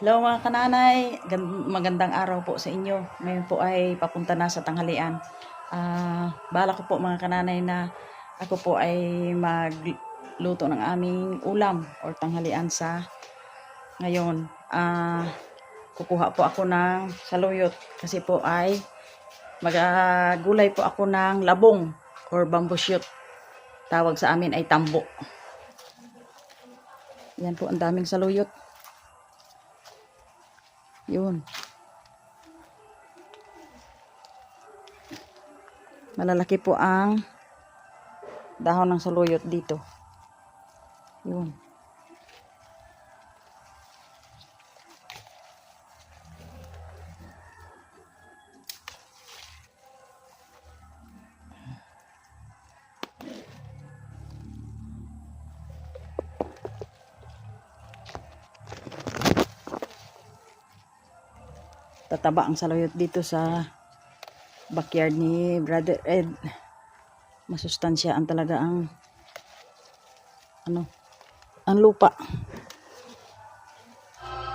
Hello mga kananay, magandang araw po sa inyo. Ngayon po ay papunta na sa tanghalian. Bala ko po mga kananay na ako po ay magluto ng aming ulam or tanghalian sa ngayon. Kukuha po ako ng saluyot kasi po ay magagulay po ako ng labong or bamboo shoot. Tawag sa amin ay tambo. Yan po ang daming saluyot. Yun. Malalaki po ang dahon ng saluyot dito. Yun. Tataba ang saluyot dito sa backyard ni Brother Ed. Masustansyaan talaga ang ang lupa.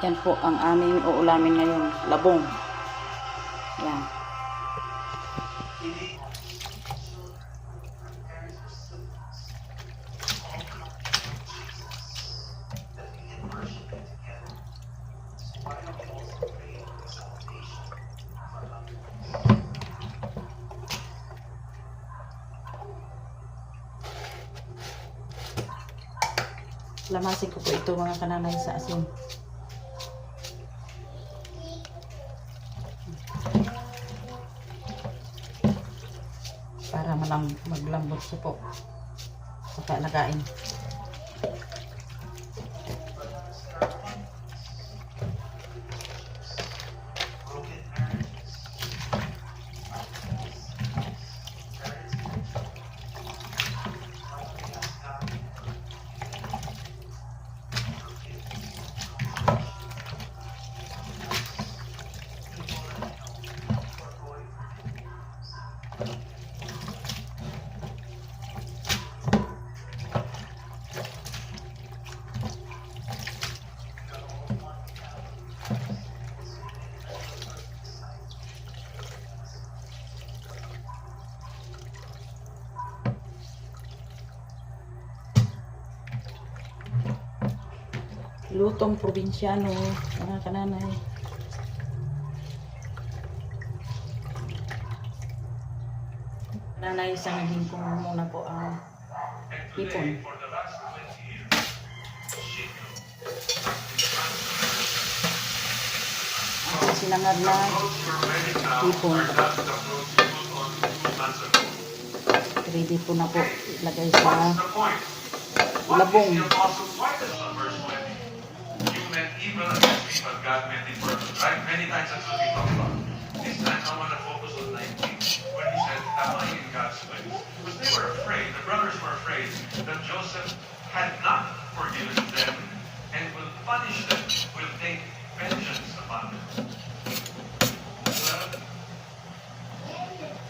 Yan po ang aming uulamin ngayon, labong. Yan. Lamasin ko po ito mga kananay sa asin. Para maglambot siya po. Saka nakain. Lutong probinsyano, mga kananay. Kananay, sangahin ko muna po ang hipon. Ang sinangad na hipon. Ready po na po ilagay sa labong. But God meant it perfect, right? Many times that's what we talk about. This time I want to focus on 19, when he said, am I in God's way? Because they were afraid, the brothers were afraid that Joseph had not forgiven them and will punish them, will take vengeance upon them. Well,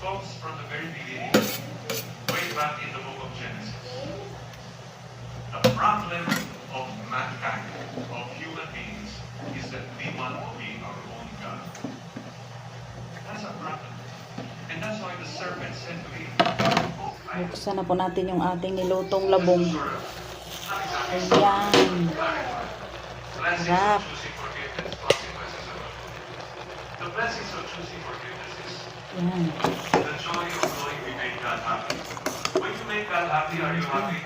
folks, from the very beginning, way back in the book of Genesis, the problem of mankind, of human beings, is that we want to be our own God. That's a problem. And that's why the serpent said to Eve, Buksan na po natin yung ating nilutong labong. Ayan. Sarap. The blessings of choosing forgiveness is Ayan. the joy of knowing we made God happy. When you make God happy, are you happy?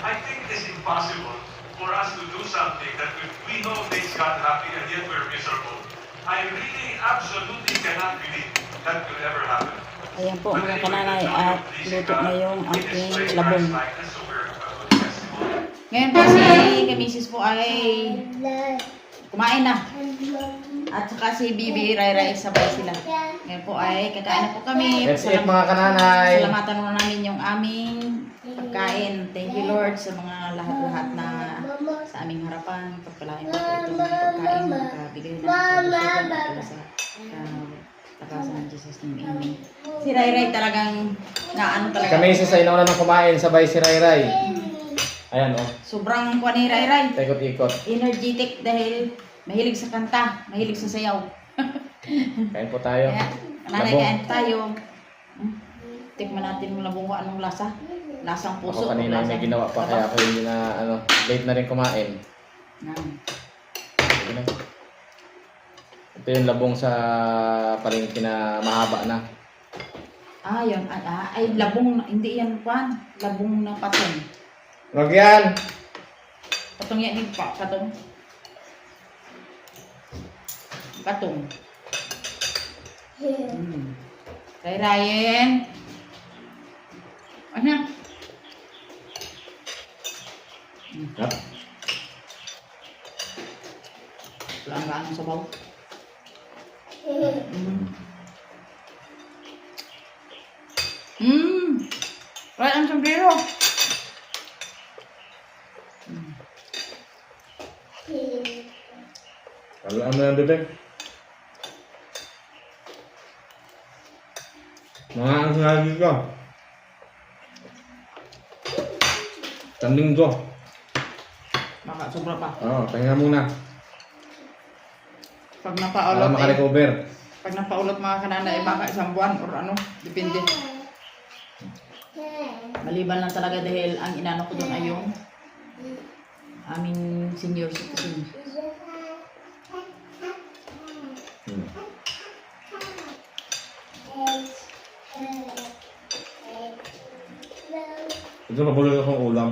I think it is impossible for us to do something that we know makes God happy and yet we're miserable. I really absolutely cannot believe that could ever happen. Ayan po mga kananay at luto na yung ating labong. Ngayon po si Kamisis po ay kumain na. At saka si Bibi, Ray sabay sila. Ngayon po ay kakain na po kami. That's it mga kananay. Salamatan mo namin yung aming pagkain. Thank you Lord sa mga lahat-lahat na sa aming harapan. Pagpalain po itong pagkain. Magkabigay na po sa takasan ng Jesus name. Amen. Si Ray talagang naano talaga. Kami sa inauna ng kumain, sabay si Ray. Ayan o. Sobrang kuha ni Ray. Ikot-ikot. Energetic dahil Mahilig sa kanta, mahilig sa sayaw. Kain po tayo. Kaya, nanay, Labong. kain tayo. Tikman natin yung labong ko anong lasa. Lasang puso. Ako kanina may ginawa pa kaya ako hindi na late na rin kumain. Sige na. Ito yung labong sa palengke na mahaba na. Yun. Ay, labong, hindi yan pan. Labong na patong. Wag yan! Patong yan, hindi pa. Patong. Patong. Kay Ryan. Ano? Yup. Wala ang gaano sabaw. Right ang sombrero. Kalaan mo yan, bebe. Mga ang sinagi ko. Tanding ko. Baka sobra pa. Pahinga muna. Pag Para napaulot makarecover. pag napaulot mga kanana baka isang buwan or ano, depende. Maliban lang talaga dahil ang inano ko doon ay yung aming senior citizen. Ito mabulol akong ulam.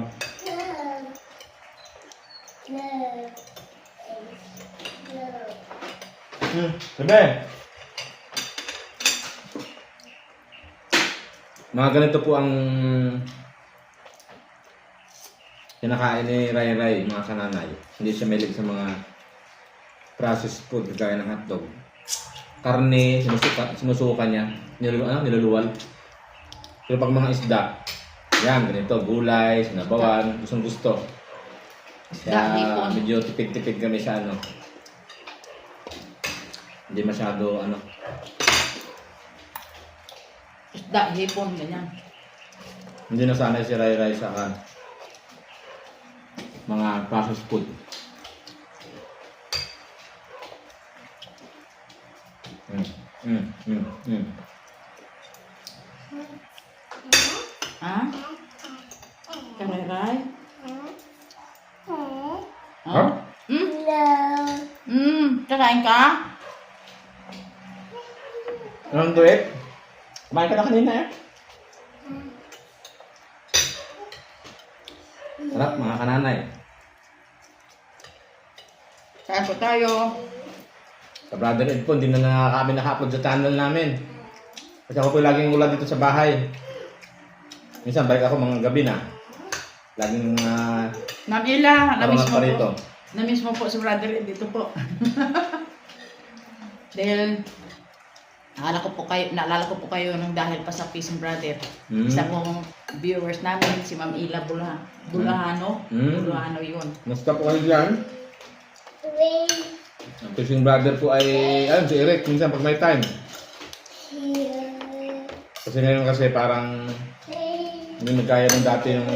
Bebe! Mga ganito po ang kinakain ni Ray Ray, mga kananay. Hindi siya mahilig sa mga processed food, kagaya ng hotdog. Karne, sinusuka niya, niluluwal. Pero pag mga isda, yan, ganito, gulay, sinabawan, gustong gusto. Isda, Kaya hipon. medyo tipid-tipid kami sa ano. Hindi masyado ano. Isda, hipon, ganyan. Hindi nasanay si Ray Ray sa mga processed food. Ha? Karay-ray? Ha? Kakain ka? Anong duet? Kumain ka na kanina eh. Sarap mga kananay. Kain po tayo. Sa Brother Ed po, hindi na kami naka-upload sa channel namin. Kasi ako po laging ulan dito sa bahay. Minsan balik ako mga gabi na. Laging Namila, namiss mo pa rito. po. Namiss mo po si Brother Ed dito po. Dahil naalala ko po kayo nung dahil pa sa Peace and Brother. Isa pong viewers namin, si Ma'am Ila Bulahano. Bulahano yun. Musta po kayo dyan? Ang Fishing Brother po ay, ayun, si Eric, minsan pag may time. Kasi ngayon kasi parang hindi nagkaya ng dati yung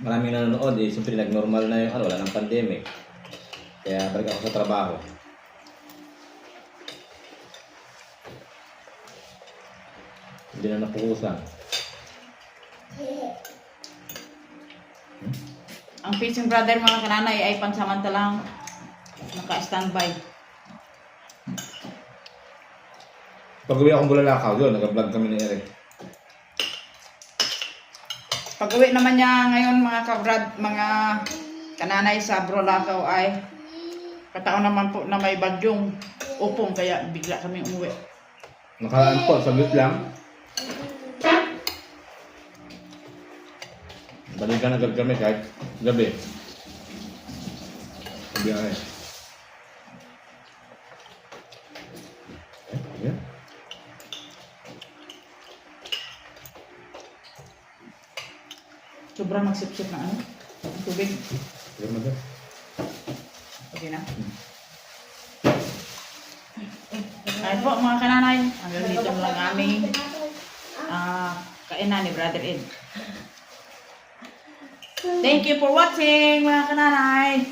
maraming nanonood eh. Siyempre nag-normal na yung wala ng pandemic. Kaya balik ako sa trabaho. Hindi na napukusan. Ang Peace and Brother mga kananay ay pansamantalang naka-standby. Pag-uwi akong Bulalakaw, yun, nag-vlog kami ni Eric. Pag-uwi naman niya ngayon mga kananay sa Brolacao ay kataon naman po na may bagyong upong kaya bigla kami umuwi. Nakalaan po, saglit lang. Balikan agad kami kahit gabi. Sabi nga eh. Yeah. Sobrang magsip-sip na ano? Tubig. Sige mo doon. Okay na. Ayun po mga kananay, hanggang dito na lang aming kainan ni Brother Ed. Thank you for watching mga kananay.